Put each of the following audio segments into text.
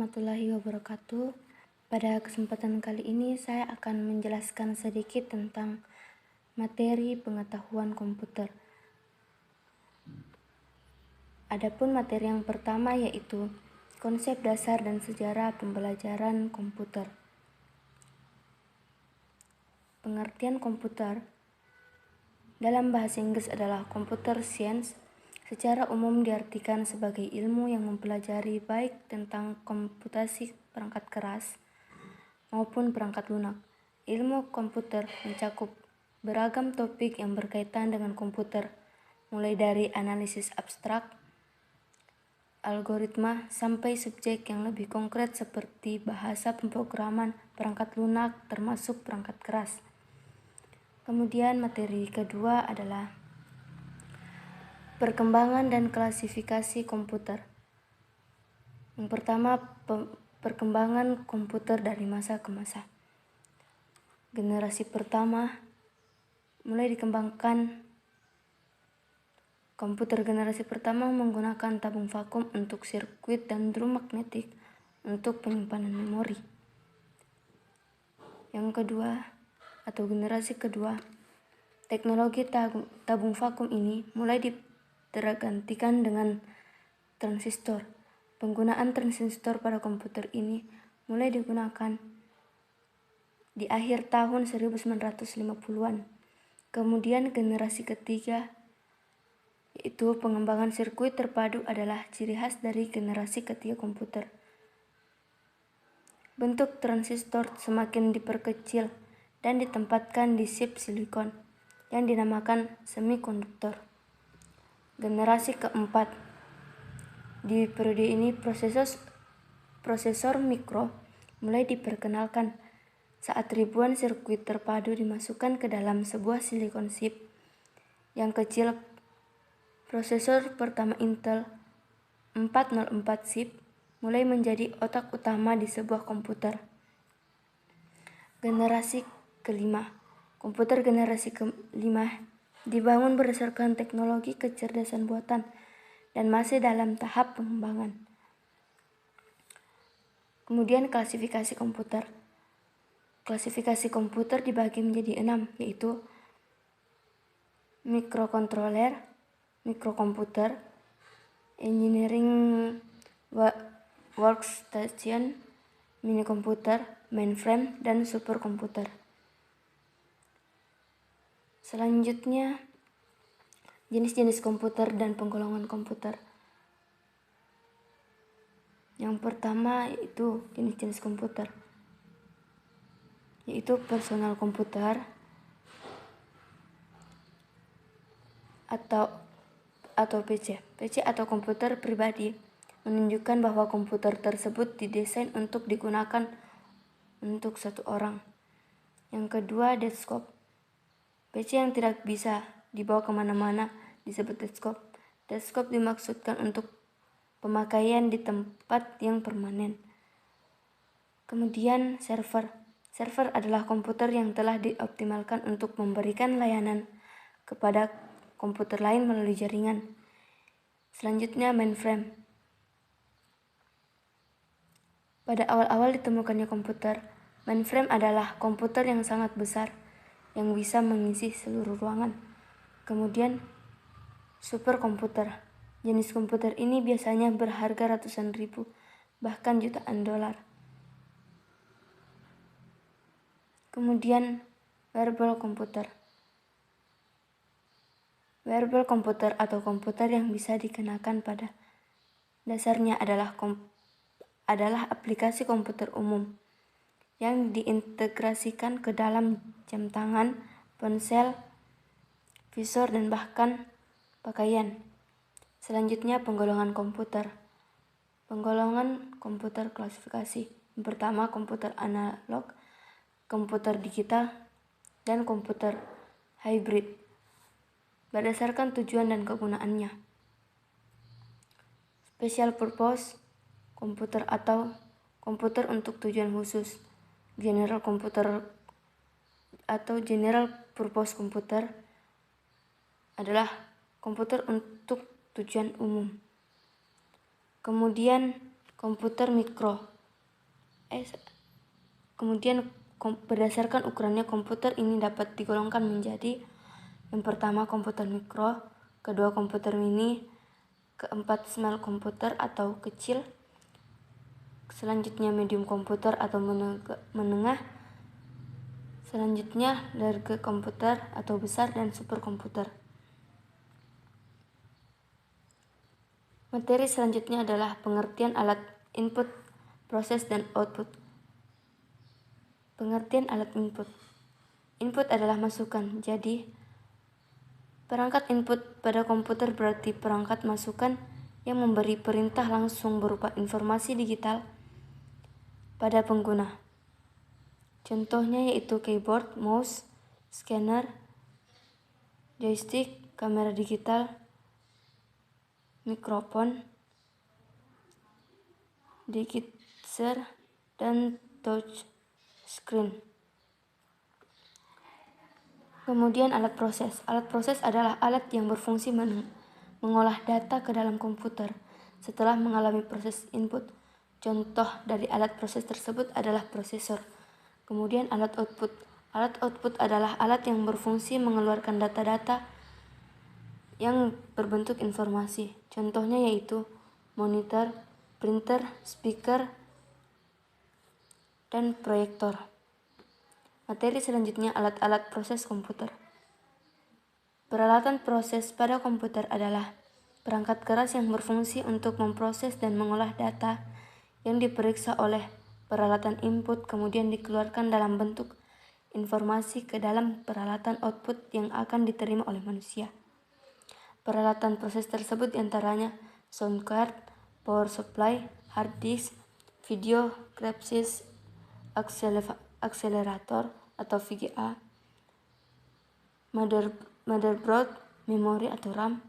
warahmatullahi wabarakatuh. Pada kesempatan kali ini saya akan menjelaskan sedikit tentang materi pengetahuan komputer. Adapun materi yang pertama yaitu konsep dasar dan sejarah pembelajaran komputer. Pengertian komputer dalam bahasa Inggris adalah computer science. Secara umum diartikan sebagai ilmu yang mempelajari baik tentang komputasi perangkat keras maupun perangkat lunak. Ilmu komputer mencakup beragam topik yang berkaitan dengan komputer, mulai dari analisis abstrak, algoritma, sampai subjek yang lebih konkret seperti bahasa pemrograman perangkat lunak termasuk perangkat keras. Kemudian materi kedua adalah perkembangan dan klasifikasi komputer. Yang pertama, perkembangan komputer dari masa ke masa. Generasi pertama mulai dikembangkan. Komputer generasi pertama menggunakan tabung vakum untuk sirkuit dan drum magnetik untuk penyimpanan memori. Yang kedua, atau generasi kedua, teknologi tabung vakum ini mulai tergantikan dengan transistor. Penggunaan transistor pada komputer ini mulai digunakan di akhir tahun 1950-an. Kemudian generasi ketiga, yaitu pengembangan sirkuit terpadu adalah ciri khas dari generasi ketiga komputer. Bentuk transistor semakin diperkecil dan ditempatkan di chip silikon yang dinamakan semikonduktor. Generasi keempat, di periode ini prosesor mikro mulai diperkenalkan saat ribuan sirkuit terpadu dimasukkan ke dalam sebuah silikon chip yang kecil. Prosesor pertama Intel 404 chip mulai menjadi otak utama di sebuah komputer. Generasi kelima, komputer generasi kelima dibangun berdasarkan teknologi kecerdasan buatan dan masih dalam tahap pengembangan. Kemudian klasifikasi komputer. Klasifikasi komputer dibagi menjadi 6, yaitu mikrokontroler, mikrokomputer, engineering workstation, mini komputer, mainframe, dan superkomputer. Selanjutnya, jenis-jenis komputer dan penggolongan komputer. Yang pertama yaitu jenis-jenis komputer, yaitu personal komputer atau PC. PC atau komputer pribadi menunjukkan bahwa komputer tersebut didesain untuk digunakan untuk satu orang. Yang kedua, desktop. PC yang tidak bisa dibawa kemana-mana disebut desktop. Desktop dimaksudkan untuk pemakaian di tempat yang permanen. Kemudian server. Server adalah komputer yang telah dioptimalkan untuk memberikan layanan kepada komputer lain melalui jaringan. Selanjutnya, mainframe. Pada awal-awal ditemukannya komputer, mainframe adalah komputer yang sangat besar yang bisa mengisi seluruh ruangan. Kemudian, superkomputer. Jenis komputer ini biasanya berharga ratusan ribu, bahkan jutaan dolar. Kemudian, wearable komputer. Wearable komputer atau komputer yang bisa dikenakan pada dasarnya adalah aplikasi komputer umum yang diintegrasikan ke dalam jam tangan, ponsel, visor, dan bahkan pakaian. Selanjutnya, penggolongan komputer. Penggolongan komputer klasifikasi. Yang pertama, komputer analog, komputer digital, dan komputer hybrid berdasarkan tujuan dan kegunaannya. Special purpose komputer atau komputer untuk tujuan khusus. General komputer atau general purpose komputer adalah komputer untuk tujuan umum. Kemudian komputer mikro. Kemudian berdasarkan ukurannya komputer ini dapat digolongkan menjadi yang pertama komputer mikro, kedua komputer mini, keempat small komputer atau kecil, selanjutnya medium komputer atau menengah, selanjutnya large komputer atau besar, dan super komputer. Materi selanjutnya adalah pengertian alat input, proses, dan output. Pengertian alat input. Input adalah masukan, jadi perangkat input pada komputer berarti perangkat masukan yang memberi perintah langsung berupa informasi digital pada pengguna. Contohnya yaitu keyboard, mouse, scanner, joystick, kamera digital, mikrofon, digitzer, dan touch screen. Kemudian alat proses. Alat proses adalah alat yang berfungsi mengolah data ke dalam komputer setelah mengalami proses input. Contoh dari alat proses tersebut adalah prosesor. Kemudian alat output. Alat output adalah alat yang berfungsi mengeluarkan data-data yang berbentuk informasi. Contohnya yaitu monitor, printer, speaker, dan proyektor. Materi selanjutnya alat-alat proses komputer. Peralatan proses pada komputer adalah perangkat keras yang berfungsi untuk memproses dan mengolah data yang diperiksa oleh peralatan input kemudian dikeluarkan dalam bentuk informasi ke dalam peralatan output yang akan diterima oleh manusia. Peralatan proses tersebut diantaranya sound card, power supply, hard disk, video graphics accelerator atau VGA, motherboard, memori atau RAM,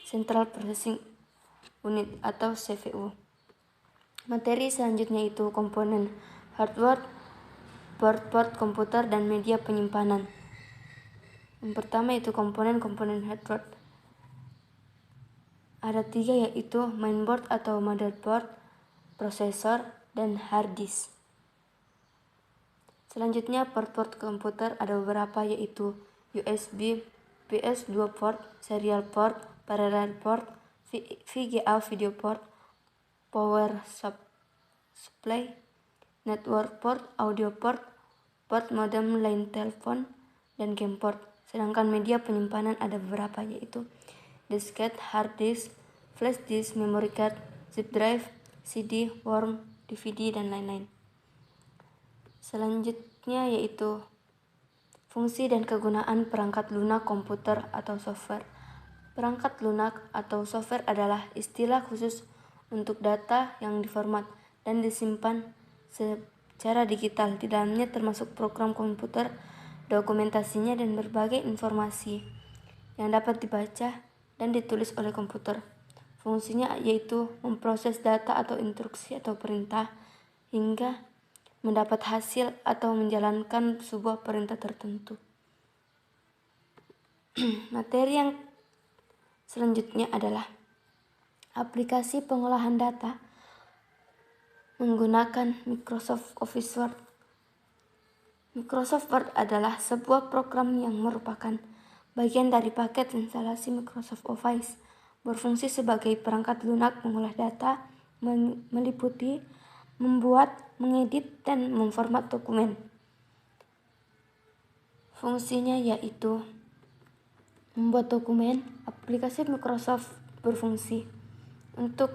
Central Processing Unit atau CPU. Materi selanjutnya itu komponen hardware, board komputer, dan media penyimpanan. Yang pertama itu komponen hardware. Ada 3 yaitu mainboard atau motherboard, prosesor, dan hard disk. Selanjutnya port komputer ada beberapa yaitu USB, PS2 port, serial port, parallel port, VGA video port, power supply, network port, audio port, port modem line telepon, dan game port. Sedangkan media penyimpanan ada beberapa yaitu disket, hard disk, flash disk, memory card, zip drive, CD, ROM, DVD, dan lain-lain. Selanjutnya yaitu fungsi dan kegunaan perangkat lunak komputer atau software. Perangkat lunak atau software adalah istilah khusus untuk data yang diformat dan disimpan secara digital. Di dalamnya termasuk program komputer, dokumentasinya, dan berbagai informasi yang dapat dibaca dan ditulis oleh komputer. Fungsinya yaitu memproses data atau instruksi atau perintah hingga mendapat hasil atau menjalankan sebuah perintah tertentu. Materi yang selanjutnya adalah aplikasi pengolahan data menggunakan Microsoft Office Word. Microsoft Word adalah sebuah program yang merupakan bagian dari paket instalasi Microsoft Office, berfungsi sebagai perangkat lunak mengolah data, meliputi membuat, mengedit, dan memformat dokumen. Fungsinya yaitu membuat dokumen. Aplikasi Microsoft berfungsi untuk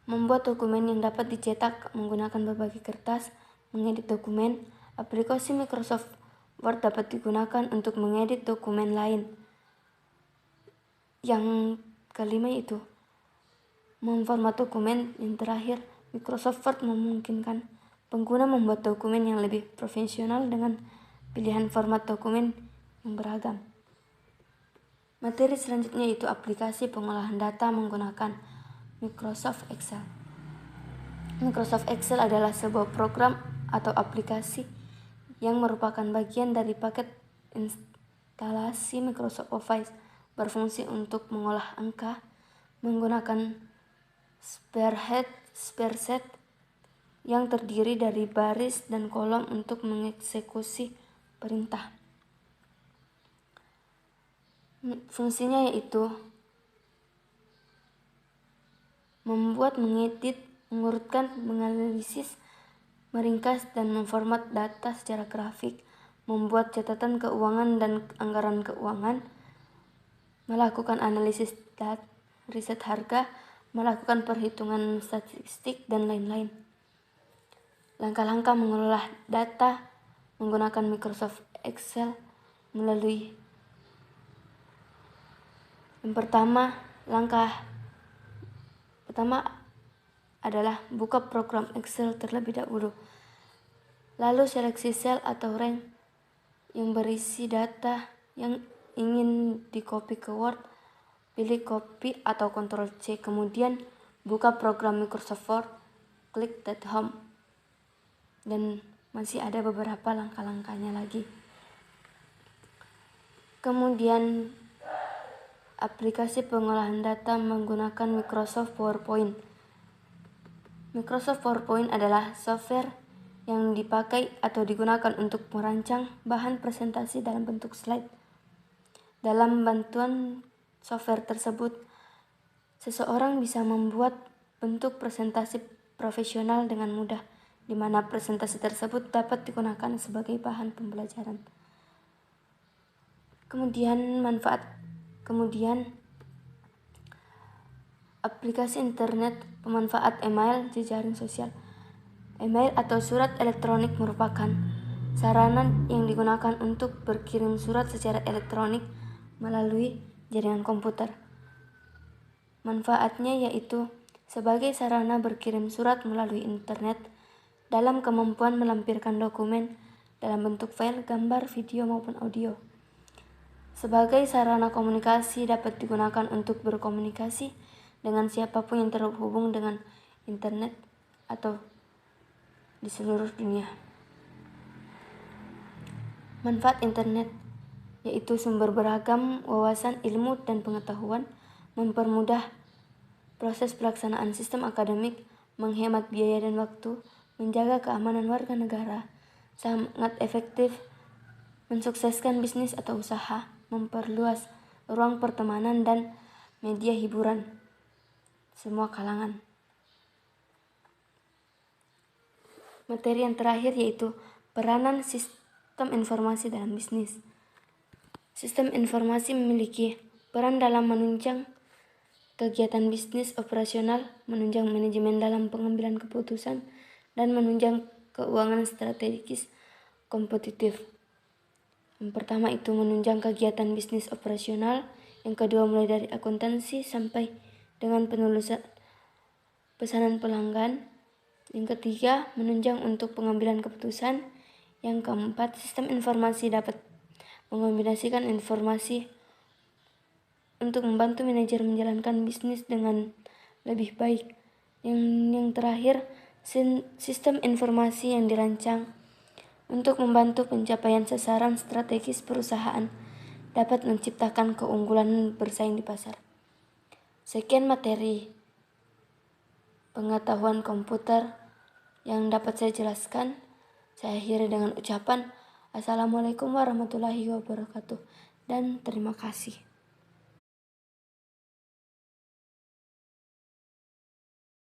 membuat dokumen yang dapat dicetak menggunakan berbagai kertas, mengedit dokumen. Aplikasi Microsoft Word dapat digunakan untuk mengedit dokumen lain. Yang kelima itu memformat dokumen. Yang terakhir, Microsoft Word memungkinkan pengguna membuat dokumen yang lebih profesional dengan pilihan format dokumen yang beragam. Materi selanjutnya yaitu aplikasi pengolahan data menggunakan Microsoft Excel. Microsoft Excel adalah sebuah program atau aplikasi yang merupakan bagian dari paket instalasi Microsoft Office, berfungsi untuk mengolah angka menggunakan spreadsheet yang terdiri dari baris dan kolom untuk mengeksekusi perintah. Fungsinya yaitu membuat, mengedit, mengurutkan, menganalisis, meringkas, dan memformat data secara grafik, membuat catatan keuangan dan anggaran keuangan, melakukan analisis riset harga, melakukan perhitungan statistik, dan lain-lain. Langkah-langkah mengolah data menggunakan Microsoft Excel melalui langkah pertama adalah buka program Excel terlebih dahulu. Lalu seleksi sel atau rank yang berisi data yang ingin di-copy ke Word. Pilih copy atau Ctrl+C, kemudian buka program Microsoft Word, klik Tab Home. Dan masih ada beberapa langkah-langkahnya lagi. Kemudian aplikasi pengolahan data menggunakan Microsoft PowerPoint. Microsoft PowerPoint adalah software yang dipakai atau digunakan untuk merancang bahan presentasi dalam bentuk slide. Dalam bantuan software tersebut, seseorang bisa membuat bentuk presentasi profesional dengan mudah, di mana presentasi tersebut dapat digunakan sebagai bahan pembelajaran. Kemudian aplikasi internet pemanfaat email jejaring sosial. Email atau surat elektronik merupakan sarana yang digunakan untuk berkirim surat secara elektronik melalui jaringan komputer. Manfaatnya yaitu sebagai sarana berkirim surat melalui internet dalam kemampuan melampirkan dokumen dalam bentuk file, gambar, video, maupun audio. Sebagai sarana komunikasi dapat digunakan untuk berkomunikasi dengan siapapun yang terhubung dengan internet atau di seluruh dunia. Manfaat internet yaitu sumber beragam wawasan, ilmu, dan pengetahuan, mempermudah proses pelaksanaan sistem akademik, menghemat biaya dan waktu, menjaga keamanan warga negara, sangat efektif, mensukseskan bisnis atau usaha, memperluas ruang pertemanan dan media hiburan semua kalangan. Materi yang terakhir yaitu peranan sistem informasi dalam bisnis. Sistem informasi memiliki peran dalam menunjang kegiatan bisnis operasional, menunjang manajemen dalam pengambilan keputusan, dan menunjang keuangan strategis kompetitif. Yang pertama itu menunjang kegiatan bisnis operasional, yang kedua mulai dari akuntansi sampai dengan penulisan pesanan pelanggan, yang ketiga menunjang untuk pengambilan keputusan, yang keempat sistem informasi dapat mengombinasikan informasi untuk membantu manajer menjalankan bisnis dengan lebih baik. Yang terakhir, sistem informasi yang dirancang untuk membantu pencapaian sasaran strategis perusahaan dapat menciptakan keunggulan bersaing di pasar. Sekian materi pengetahuan komputer yang dapat saya jelaskan. Saya akhiri dengan ucapan Assalamualaikum warahmatullahi wabarakatuh dan terima kasih.